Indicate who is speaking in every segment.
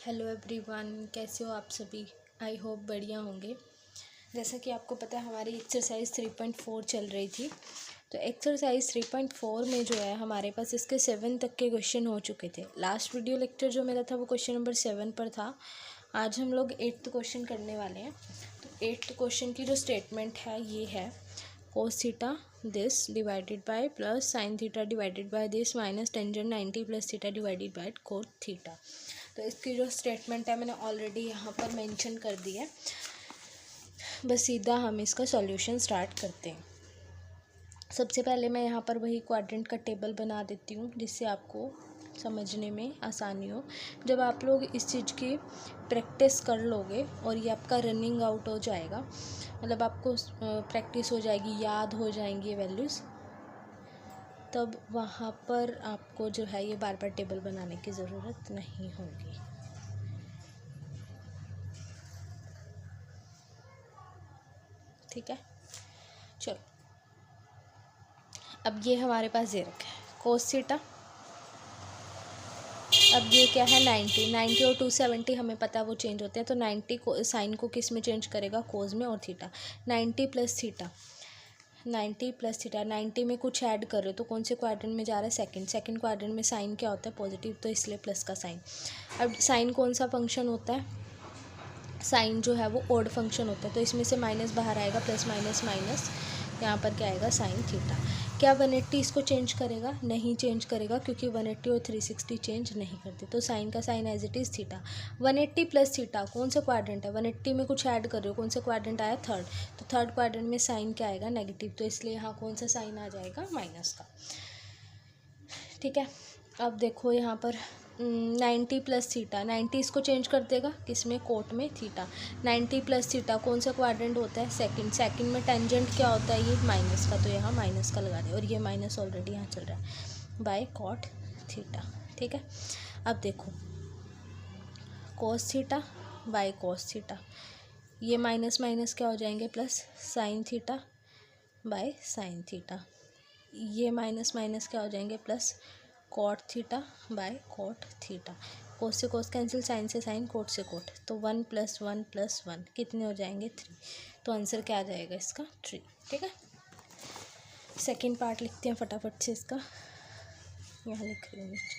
Speaker 1: Hello everyone, कैसे हो आप सभी। आई होप बढ़िया होंगे। जैसा कि आपको पता है हमारी एक्सरसाइज 3.4 चल रही थी। तो एक्सरसाइज 3.4 में जो है हमारे पास इसके 7 तक के क्वेश्चन हो चुके थे। लास्ट वीडियो लेक्चर जो मेरा था वो क्वेश्चन नंबर 7 पर था। आज हम लोग 8th क्वेश्चन करने वाले हैं। तो 8th क्वेश्चन की जो स्टेटमेंट है ये है cos theta this divided by plus sine theta divided by this minus tangent 90 plus theta divided by cot theta. तो इसकी जो स्टेटमेंट है मैंने ऑलरेडी यहाँ पर मेंशन कर दी है। बस सीधा हम इसका सॉल्यूशन स्टार्ट करते हैं। सबसे पहले मैं यहाँ पर वही क्वाड्रेंट का टेबल बना देती हूँ जिससे आपको समझने में आसानी हो। जब आप लोग इस चीज़ की प्रैक्टिस कर लोगे और ये आपका रनिंग आउट हो जाएगा, मतलब आपको प्रैक्टिस हो जाएगी, याद हो जाएंगी ये वैल्यूज़, तब वहाँ पर आपको जो है ये बार बार टेबल बनाने की ज़रूरत नहीं होगी। ठीक है, चलो अब ये हमारे पास दे रखा है कोस थीटा। अब ये क्या है 90 और 270 हमें पता है वो चेंज होते हैं। तो 90 को साइन को किस में चेंज करेगा, कोस में, और थीटा 90 प्लस थीटा 90 में कुछ ऐड कर रहे हो तो कौन से क्वाड्रेंट में जा रहा है, सेकंड क्वाड्रेंट में। साइन क्या होता है, पॉजिटिव, तो इसलिए प्लस का साइन। अब साइन कौन सा फंक्शन होता है, साइन जो है वो ऑड फंक्शन होता है। तो इसमें से माइनस बाहर आएगा, प्लस माइनस माइनस, यहाँ पर क्या आएगा, साइन थीटा। क्या 180 इसको चेंज करेगा, नहीं चेंज करेगा, क्योंकि 180 और 360 चेंज नहीं करते। तो साइन का sine as it is theta. 180 plus theta कौन सा क्वाड्रेंट है, 180 में कुछ ऐड कर रहे हो, कौन सा क्वाड्रेंट आया, थर्ड। तो थर्ड क्वाड्रेंट में साइन क्या आएगा, नेगेटिव, तो इसलिए यहाँ कौन सा साइन आ जाएगा, माइनस का। ठीक है, अब देखो यहाँ पर 90 प्लस थीटा, 90 इसको चेंज कर देगा किसमें, कोट में, थीटा। 90 प्लस थीटा कौन सा क्वाड्रेंट होता है, सेकंड में टेंजेंट क्या होता है, ये माइनस का, तो यहाँ माइनस का लगा दे, और ये माइनस ऑलरेडी यहाँ चल रहा है, बाय कॉट थीटा। ठीक है, अब देखो cos theta by cos theta, ये माइनस माइनस क्या हो जाएंगे, plus sine theta by sine theta, ये माइनस माइनस क्या हो जाएंगे, plus cot theta by cot theta. Cos से कोस कैंसिल, साइन से साइन, कोट से कोट, तो 1 + 1 + 1 कितने हो जाएंगे, 3। तो आंसर क्या आ जाएगा इसका, 3। ठीक है, सेकंड पार्ट लिखते हैं फटाफट से इसका, यहाँ लिख रही हूँ नीचे।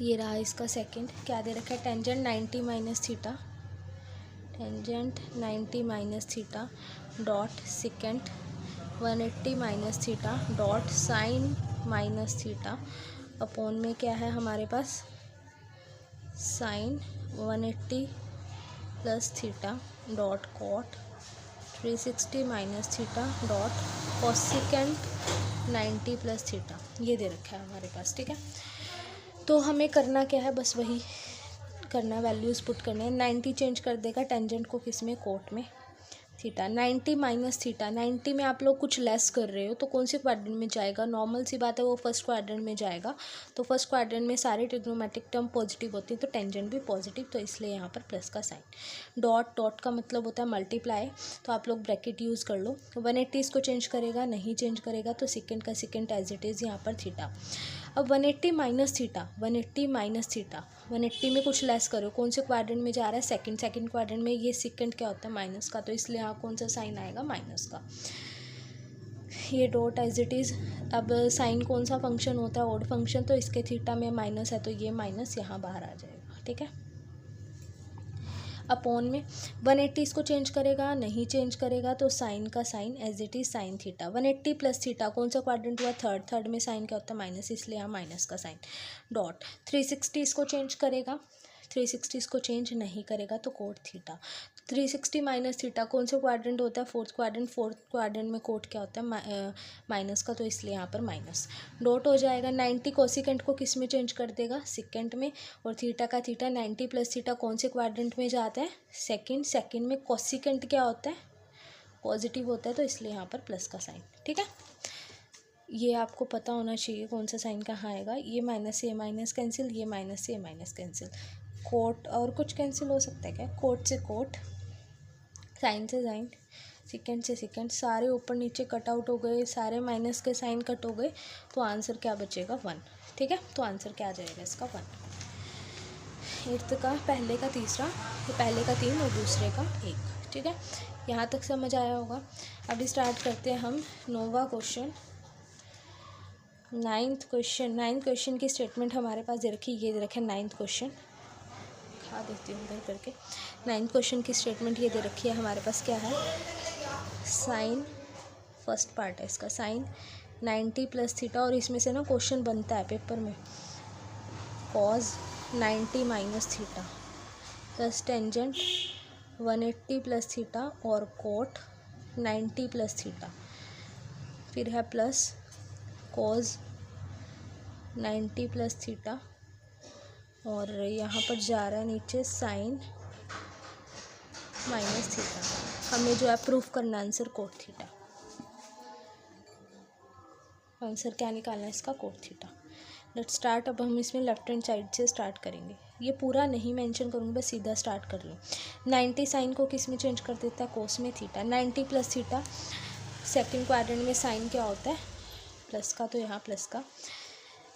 Speaker 1: ये रहा इसका सेकंड, क्या दे रखा है, tangent 90 minus theta, tangent 90 minus theta dot secant 180 minus theta dot sine minus theta upon में क्या है हमारे पास, sine 180 plus theta dot cot 360 minus theta dot cosecant 90 plus theta, ये दे रखा है हमारे पास। ठीक है, तो हमें करना क्या है, बस वही करना, वैल्यूज़ पुट करने हैं। 90 चेंज कर देगा टेंजेंट को किस में, कोट में, थीटा। 90 माइनस थीटा, 90 में आप लोग कुछ लेस कर रहे हो तो कौन से क्वाड्रेंट में जाएगा, नॉर्मल सी बात है, वो फर्स्ट क्वाड्रेंट में जाएगा। तो फर्स्ट क्वाड्रेंट में सारे ट्रिग्नोमेट्रिक टर्म पॉजिटिव होती हैं, तो टेंजेंट भी पॉजिटिव, तो इसलिए यहाँ पर प्लस का साइन। डॉट का मतलब होता है मल्टीप्लाई, तो आप लोग ब्रैकेट यूज़ कर लो। 180 इसको चेंज करेगा, नहीं चेंज करेगा, तो सेकेंड का सेकेंड एज इट इज़, यहाँ पर थीटा। अब 180 माइनस थीटा, 180 माइनस थीटा, 180 में कुछ लेस करो, कौन से क्वाड्रेंट में जा रहा है, सेकंड क्वाड्रेंट में। ये सेकंड क्या होता है, माइनस का, तो इसलिए यहाँ कौन सा साइन आएगा, माइनस का। ये डॉट एज इट इज़। अब साइन कौन सा फंक्शन होता है, ऑड फंक्शन, तो इसके थीटा में माइनस है, तो ये माइनस यहाँ बाहर आ जाएगा। ठीक है, अपॉन में 180 इसको चेंज करेगा, नहीं चेंज करेगा, तो साइन का sine as it is, sine theta. 180 plus theta कौन सा क्वाड्रेंट हुआ, थर्ड में साइन क्या होता है, माइनस, इसलिए यहाँ माइनस का साइन। डॉट 360 इसको चेंज करेगा, 360 इसको चेंज नहीं करेगा, तो कोट थीटा। 360 माइनस थीटा कौन सा क्वाड्रेंट होता है, फोर्थ क्वाड्रेंट में कोट क्या होता है, माइनस का, तो इसलिए यहाँ पर माइनस। डॉट हो जाएगा 90 कोसिकेंट को किस में चेंज कर देगा, सेकेंड में, और थीटा का थीटा 90 प्लस थीटा कौन से क्वाड्रेंट में जाता है, सेकेंड में। कोसिकेंट क्या होता है, पॉजिटिव होता है, तो इसलिए यहाँ पर प्लस का साइन। ठीक है, ये आपको पता होना चाहिए कौन सा साइन कहाँ आएगा। ये माइनस से ये माइनस कैंसिल, ये माइनस से ये माइनस कैंसिल, कोट और कुछ कैंसिल हो सकता है क्या, कोट से कोट, साइन से साइन, सेकेंड से सेकेंड, सारे ऊपर नीचे कट आउट हो गए, सारे माइनस के साइन कट हो गए, तो आंसर क्या बचेगा, 1। ठीक है, तो आंसर क्या आ जाएगा इसका, 1। एट्थ का पहले का तीसरा, तो पहले का 3 और दूसरे का 1, ठीक है। यहाँ तक समझ आया होगा। अभी स्टार्ट करते हैं हम 9वां क्वेश्चन। 9th क्वेश्चन की स्टेटमेंट हमारे पास दे रखी, ये दे रखे 9th क्वेश्चन, खा देती हूँ उधर करके। 9th क्वेश्चन की स्टेटमेंट ये दे रखी है हमारे पास, क्या है, साइन, फर्स्ट पार्ट है इसका, साइन 90 प्लस थीटा, और इसमें से ना क्वेश्चन बनता है पेपर में, cause 90 minus theta plus tangent 180 plus theta और कोट 90 प्लस थीटा, फिर है प्लस कॉज 90 प्लस थीटा, और यहाँ पर जा रहा है नीचे साइन माइनस थीटा। हमें जो है प्रूफ करना आंसर कोट थीटा, आंसर क्या निकालना है इसका, कोट थीटा। Let's start. अब हम इसमें लेफ्ट हैंड साइड से स्टार्ट करेंगे, ये पूरा नहीं मेंशन करूँगी, बस सीधा स्टार्ट कर लो। 90 साइन को किस में चेंज कर देता है, कोस में, theta. 90 plus theta, second quadrant में साइन क्या होता है, प्लस का, तो यहाँ प्लस का।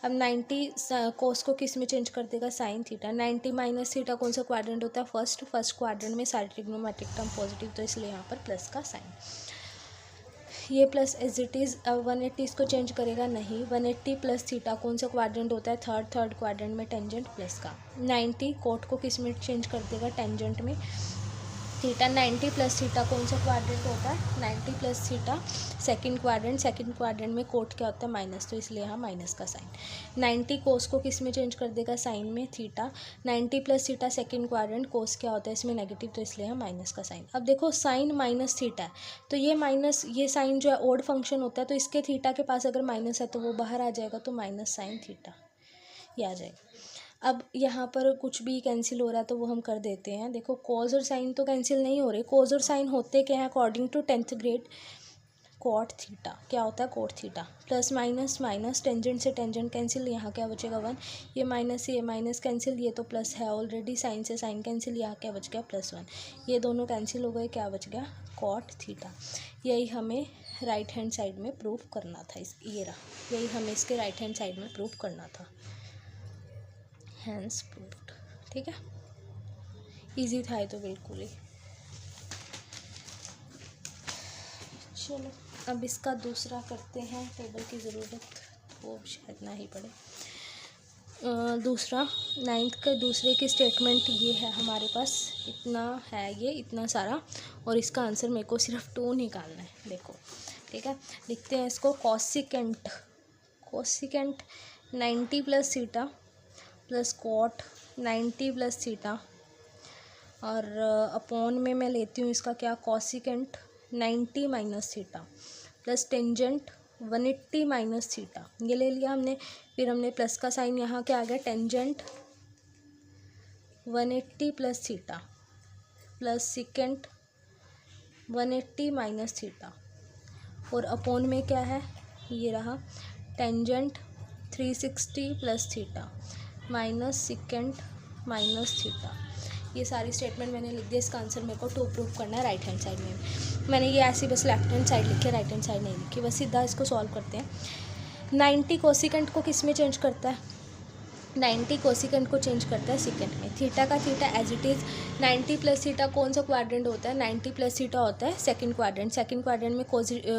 Speaker 1: अब 90 कोस को किस में चेंज कर देगा, साइन थीटा। 90 माइनस थीटा कौन सा क्वाड्रेंट होता है, फर्स्ट क्वाड्रेंट में सारे ट्रिग्नोमेट्रिक टर्म पॉजिटिव, तो इसलिए यहाँ पर प्लस का साइन। ये प्लस एज इट इज़। अब 180 इसको चेंज करेगा नहीं। 180 प्लस थीटा कौन सा क्वाड्रेंट होता है, थर्ड क्वाड्रेंट में, टेंजेंट प्लस का। 90 कोट को किस में चेंज कर देगा, टेंजेंट में, थीटा। 90 प्लस थीटा कौन सा क्वाड्रेंट होता है, 90 प्लस थीटा सेकंड क्वाड्रेंट में कोट क्या होता है, माइनस, तो इसलिए यहाँ माइनस का साइन। 90 कोस को किस में चेंज कर देगा, साइन में, theta. 90 plus theta second quadrant, cos क्या होता है इसमें, नेगेटिव, तो इसलिए यहाँ माइनस का साइन। अब देखो साइन माइनस थीटा है, तो ये माइनस, ये साइन जो है ओड फंक्शन होता है, तो इसके थीटा के पास अगर माइनस है तो वो बाहर आ जाएगा, तो माइनस साइन थीटा ये आ जाएगा। अब यहाँ पर कुछ भी कैंसिल हो रहा है तो वो हम कर देते हैं। देखो कॉज और साइन तो कैंसिल नहीं हो रहे, कॉज और साइन होते क्या है according to 10th grade, cot theta क्या होता है, cot theta. Plus minus minus, tangent से टेंजेंट कैंसिल, यहाँ क्या बचेगा 1, ये माइनस कैंसिल, ये तो प्लस है ऑलरेडी, साइन से साइन कैंसिल, यहाँ क्या बच गया +1, ये दोनों कैंसिल हो गए, क्या बच गया, कॉट थीटा। यही हमें राइट हैंड साइड में प्रूफ करना था, ये रहा, यही हमें इसके राइट हैंड साइड में प्रूफ करना था, हैंस प्रूफ्ड। ठीक है, इजी था ये तो बिल्कुल ही। चलो अब इसका दूसरा करते हैं, टेबल की ज़रूरत वो शायद ना ही पड़े। दूसरा 9th के दूसरे की स्टेटमेंट ये है हमारे पास, इतना है ये, इतना सारा, और इसका आंसर मेरे को सिर्फ 2 निकालना है। देखो ठीक है, लिखते हैं इसको, cosecant 90 plus theta plus cot 90 plus theta, और अपॉन में मैं लेती हूँ इसका क्या, cosecant 90 minus theta plus tangent 180 minus theta, ये ले लिया हमने। फिर हमने प्लस का साइन यहाँ क्या आ गया, tangent 180 plus theta plus secant 180 minus theta, और अपॉन में क्या है, ये रहा tangent 360 plus theta minus secant minus theta. ये सारी स्टेटमेंट मैंने लिख दी। इसका आंसर मेरे को 2 प्रूफ करना है राइट हैंड साइड में। मैंने ये ऐसी बस लेफ्ट हैंड साइड लिखी है, राइट हैंड साइड नहीं लिखी, बस सीधा इसको सॉल्व करते हैं। 90 कोसिकेंट को किस में चेंज करता है, 90 कोसिकेंट को चेंज करता है सिकेंट में। थीटा का theta as it is, 90 plus theta कौन सा क्वाड्रेंट होता है, 90 प्लस थीटा होता है सेकंड क्वाड्रेंट में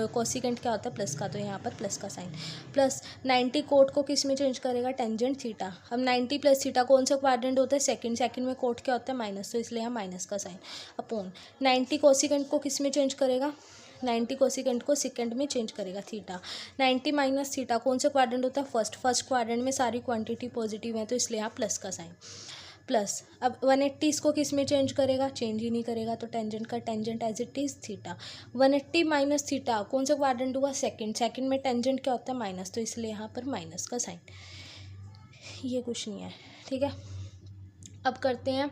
Speaker 1: कोसिकेंट क्या होता है, प्लस का, तो यहाँ पर प्लस का साइन। प्लस 90 कोट को किस में चेंज करेगा, टेंजेंट थीटा। अब 90 प्लस थीटा कौन सा क्वाड्रेंट होता है, सेकंड में कोट क्या होता है, माइनस, तो इसलिए यहाँ माइनस का साइन। अपॉन 90 कोसिकेंट को किस में चेंज करेगा, 90 कोसिकेंट को सेकंड में चेंज करेगा, थीटा। 90 माइनस थीटा कौन सा क्वाड्रेंट होता है, फर्स्ट क्वाड्रेंट में सारी क्वांटिटी पॉजिटिव है, तो इसलिए यहाँ प्लस का साइन। प्लस अब 180 इसको किस में चेंज करेगा, चेंज ही नहीं करेगा, तो टेंजेंट का tangent as it is theta. 180 minus theta कौन सा क्वाड्रेंट हुआ, सेकंड में टेंजेंट क्या होता है, माइनस, तो इसलिए यहाँ पर माइनस का साइन। ये कुछ नहीं है, ठीक है। अब करते हैं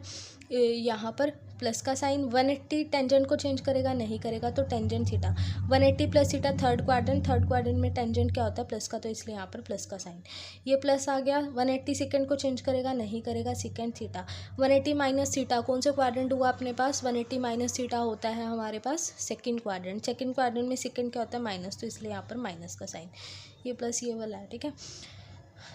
Speaker 1: यहाँ पर प्लस का साइन, 180 टेंजेंट को चेंज करेगा, नहीं करेगा, तो tangent theta. 180 plus theta third quadrant में टेंजेंट क्या होता है, प्लस का, तो इसलिए यहाँ पर प्लस का साइन। ये प्लस आ गया। 180 सेकंड को चेंज करेगा, नहीं करेगा, सेकंड थीटा। 180 माइनस थीटा कौन सा क्वाड्रेंट हुआ अपने पास, 180 माइनस थीटा होता है हमारे पास सेकंड क्वाड्रेंट में सेकंड क्या होता है, माइनस, तो इसलिए यहाँ पर माइनस का साइन। ये प्लस ये वाला है, ठीक है।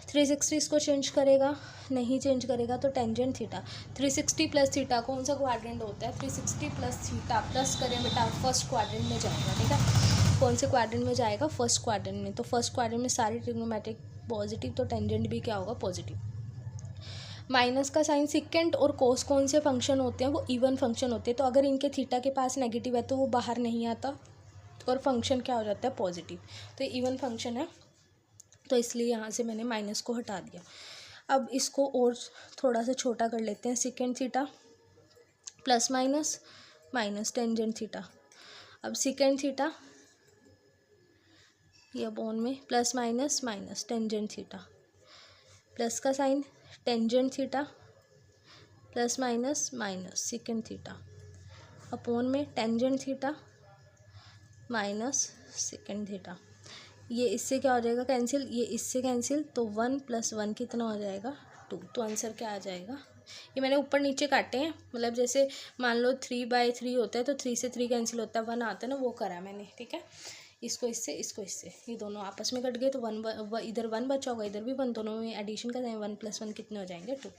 Speaker 1: 360 इसको चेंज करेगा, नहीं चेंज करेगा, तो टेंजेंट थीटा 360 प्लस थीटा कौन सा क्वाड्रेंट होता है, 360 प्लस थीटा प्लस करें बेटा फर्स्ट क्वाड्रेंट में जाएगा, ठीक है। कौन से क्वाड्रेंट में जाएगा, फर्स्ट क्वाड्रेंट में। तो फर्स्ट क्वाड्रेंट में सारी ट्रिग्नोमेट्रिक पॉजिटिव, तो टेंजेंट भी क्या होगा, पॉजिटिव। माइनस का साइन सिकेंट और कोस कौन से फंक्शन होते हैं, वो इवन फंक्शन होते हैं। तो अगर इनके थीटा के पास नेगेटिव है तो वो बाहर नहीं आता और फंक्शन क्या हो जाता है, पॉजिटिव। तो इवन फंक्शन है, तो इसलिए यहाँ से मैंने माइनस को हटा दिया। अब इसको और थोड़ा सा छोटा कर लेते हैं, secant theta plus minus minus tangent theta. अब सिकेंट थीटा ये अपॉन में plus minus minus tangent theta, plus का sine tangent theta plus minus minus secant theta upon में tangent theta minus secant theta. ये इससे क्या हो जाएगा कैंसिल, ये इससे कैंसिल, तो 1 + 1 कितना हो जाएगा, 2। तो आंसर क्या आ जाएगा, ये मैंने ऊपर नीचे काटे हैं, मतलब जैसे मान लो 3/3 होता है तो 3 से 3 कैंसिल होता है, 1 आता है ना, वो करा मैंने, ठीक है। इसको इससे, ये दोनों आपस में कट गए, तो 1 इधर 1 बचा होगा, इधर भी 1, दोनों में एडिशन का 1 + 1 कितने हो जाएंगे, 2।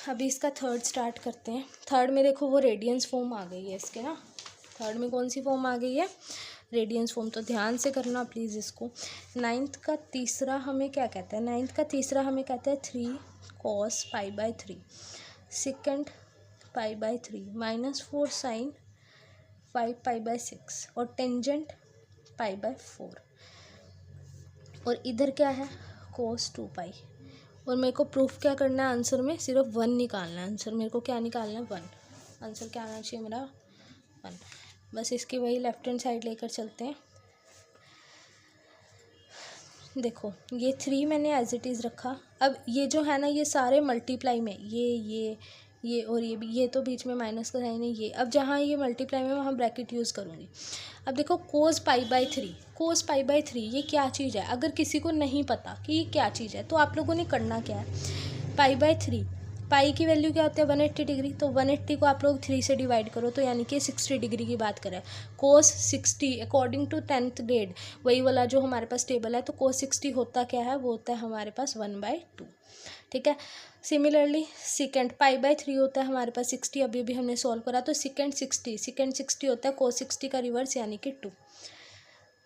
Speaker 1: अभी इसका थर्ड स्टार्ट करते हैं। थर्ड में देखो वो रेडियंस फॉर्म आ गई है इसके ना, थर्ड में कौन सी फॉर्म आ गई है, रेडियंस फॉर्म। तो ध्यान से करना प्लीज़ इसको। नाइन्थ का तीसरा हमें क्या कहता है, नाइन्थ का तीसरा हमें कहता है 3 cos π/3, सेकेंड π/3 -4 sin 5 π/6 और टेंजेंट π/4। और इधर क्या है, cos 2π। और मेरे को प्रूफ क्या करना है, आंसर में सिर्फ 1 निकालना है। आंसर मेरे को क्या निकालना है, 1। आंसर क्या आना चाहिए मेरा, 1। बस इसकी वही लेफ्ट हैंड साइड लेकर चलते हैं। देखो ये 3 मैंने एज इट इज़ रखा। अब ये जो है ना, ये सारे मल्टीप्लाई में, ये और ये भी, ये तो बीच में माइनस का साइन है ये। अब जहाँ ये मल्टीप्लाई में वहाँ ब्रैकेट यूज़ करूँगी। अब देखो cos π/3, cos π/3 ये क्या चीज़ है, अगर किसी को नहीं पता कि ये क्या चीज़ है तो आप लोगों ने करना क्या है, π/3, पाई की वैल्यू क्या होती है 180 डिग्री, तो 180 को आप लोग 3 से डिवाइड करो तो यानी कि 60 डिग्री की बात करें। cos 60 according to 10th grade, वही वाला जो हमारे पास टेबल है, तो cos 60 होता क्या है, वो होता है हमारे पास 1/2, ठीक है। सिमिलरली सेकेंड π/3 होता है हमारे पास 60, अभी भी हमने सॉल्व करा, तो सेकेंड 60 होता है cos 60 का रिवर्स यानी कि 2।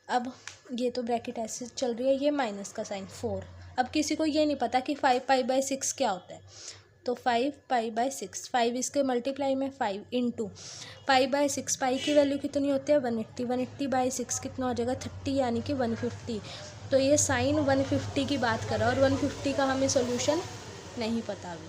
Speaker 1: अब ये तो ब्रैकेट ऐसे चल रही है, ये माइनस का साइन 4। अब किसी को ये नहीं पता कि 5 π/6 क्या होता है, तो 5 π/6, 5 इसके मल्टीप्लाई में 5 इंटू π/6, पाई की वैल्यू कितनी होती है 180, 180/6 कितना हो जाएगा 30 यानी कि 150। तो ये साइन 150 की बात कर रहा है और 150 का हमें सोल्यूशन नहीं पता अभी,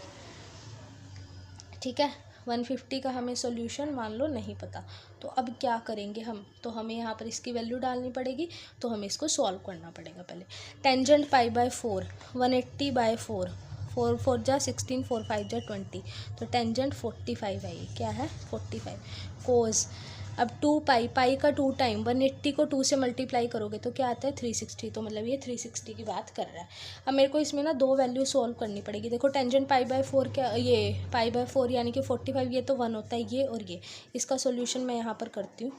Speaker 1: ठीक है। 150 का हमें सॉल्यूशन मान लो नहीं पता, तो अब क्या करेंगे हम, तो हमें यहाँ पर इसकी वैल्यू डालनी पड़ेगी, तो हमें इसको सॉल्व करना पड़ेगा पहले। टेंजेंट π/4 180/4, 4 4 जा 16, 4 5 जा 20, तो टेंजेंट 45 है, ये क्या है 45। कोस अब 2π, पाई का 2 टाइम 180 को 2 से मल्टीप्लाई करोगे तो क्या आता है 360, तो मतलब ये 360 की बात कर रहा है। अब मेरे को इसमें ना 2 वैल्यू सॉल्व करनी पड़ेगी। देखो टेंजेंट π/4 क्या, ये π/4 यानी कि 45, ये तो 1 होता है, ये और ये। इसका सोल्यूशन मैं यहाँ पर करती हूँ।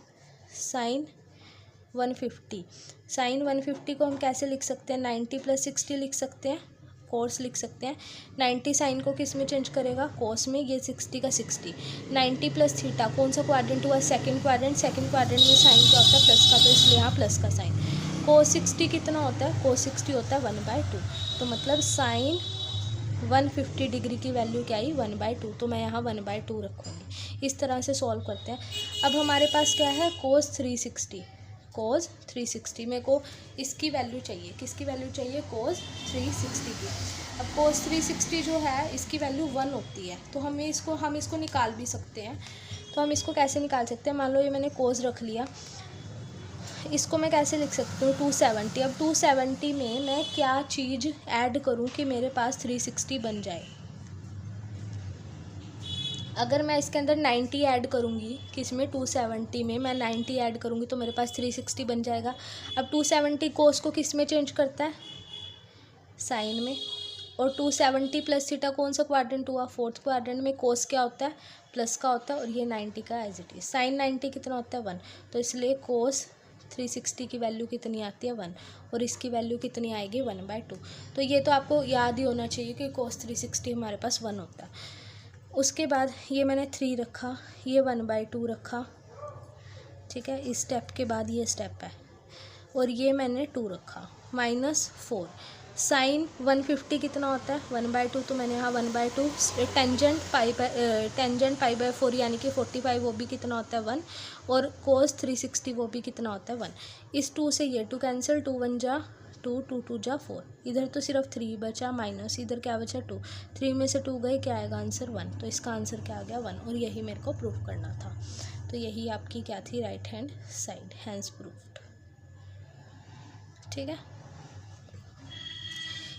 Speaker 1: साइन 150, साइन 150 को हम कैसे लिख सकते हैं, 90 + 60 लिख सकते हैं, कोस लिख सकते हैं। 90 साइन को किस में चेंज करेगा, कोस में, ये 60 का 60। 90 + थीटा कौन सा क्वाड्रेंट हुआ, सेकंड क्वाड्रेंट, सेकंड क्वाड्रेंट में साइन क्या होता है प्लस का, तो इसलिए यहाँ प्लस का साइन। कोस 60 कितना होता है, कोस 60 होता है 1/2, तो मतलब साइन 150 डिग्री की वैल्यू क्या आई 1/2, तो मैं यहाँ 1/2 रखूँगी। इस तरह से सॉल्व करते हैं। अब हमारे पास क्या है कोस 360, कोस 360 मेरे को इसकी वैल्यू चाहिए, किसकी वैल्यू चाहिए, कोस 360 की। अब कोस 360 जो है इसकी वैल्यू 1 होती है, तो हम इसको निकाल भी सकते हैं। तो हम इसको कैसे निकाल सकते हैं, मान लो ये मैंने कोस रख लिया, इसको मैं कैसे लिख सकती हूँ 270। अब 270 में मैं क्या चीज़ ऐड करूँ कि मेरे पास 360 बन जाए। अगर मैं इसके अंदर 90 ऐड करूँगी, किसमें 270 में मैं 90 ऐड करूँगी तो मेरे पास 360 बन जाएगा। अब 270 कोस को किस में चेंज करता है, साइन में। और 270 + थीटा कौन सा क्वाड्रेंट हुआ, फोर्थ क्वाड्रेंट में। कोस क्या होता है, प्लस का होता है, और ये 90 का एज इट इज। साइन 90 कितना होता है 1, तो इसलिए कोस 360 की वैल्यू कितनी आती है 1, और इसकी वैल्यू कितनी आएगी 1/2। तो ये तो आपको याद ही होना चाहिए कि cos 360 हमारे पास 1 होता है। उसके बाद ये मैंने 3 रखा, ये 1/2 रखा, ठीक है। इस स्टेप के बाद ये स्टेप है, और ये मैंने 2 रखा, -4। साइन 150 कितना होता है 1/2, तो मैंने यहाँ 1/2। टेंजेंट पाई/4 यानी कि 45, वो भी कितना होता है 1, और cos 360 वो भी कितना होता है 1। इस 2 से ये 2 कैंसिल, 2 1 जा 2, 2 2 जा 4, इधर तो सिर्फ 3 बचा, माइनस इधर क्या बचा 2, 3 में से 2 गए, क्या आएगा आंसर 1। तो इसका आंसर क्या आ गया 1, और यही मेरे को प्रूफ करना था। तो यही आपकी क्या थी, right hand side, hence proofed. ठीक है,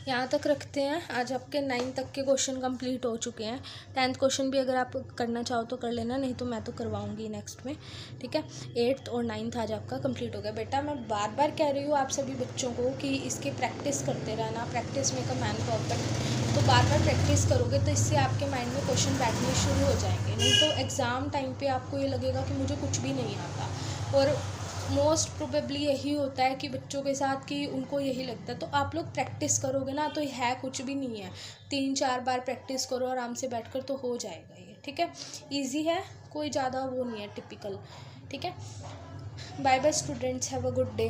Speaker 1: यहाँ तक रखते हैं। आज आपके 9 तक के क्वेश्चन कंप्लीट हो चुके हैं। 10th क्वेश्चन भी अगर आप करना चाहो तो कर लेना, नहीं तो मैं तो करवाऊँगी नेक्स्ट में, ठीक है। 8th और 9th आज आपका कंप्लीट हो गया। बेटा मैं बार बार कह रही हूँ आप सभी बच्चों को कि इसकी प्रैक्टिस करते रहना, practice make a man perfect. तो बार बार प्रैक्टिस करोगे तो इससे आपके माइंड में क्वेश्चन बैठने शुरू हो जाएंगे, नहीं तो एग्ज़ाम टाइम पर आपको ये लगेगा कि मुझे कुछ भी नहीं आता। और मोस्ट प्रोबेबली यही होता है कि बच्चों के साथ कि उनको यही लगता है। तो आप लोग प्रैक्टिस करोगे ना, तो है कुछ भी नहीं है, 3-4 बार प्रैक्टिस करो आराम से बैठकर, तो हो जाएगा ये, ठीक है। इजी है, कोई ज़्यादा वो नहीं है, टिपिकल, ठीक है। Bye bye students, have a good day.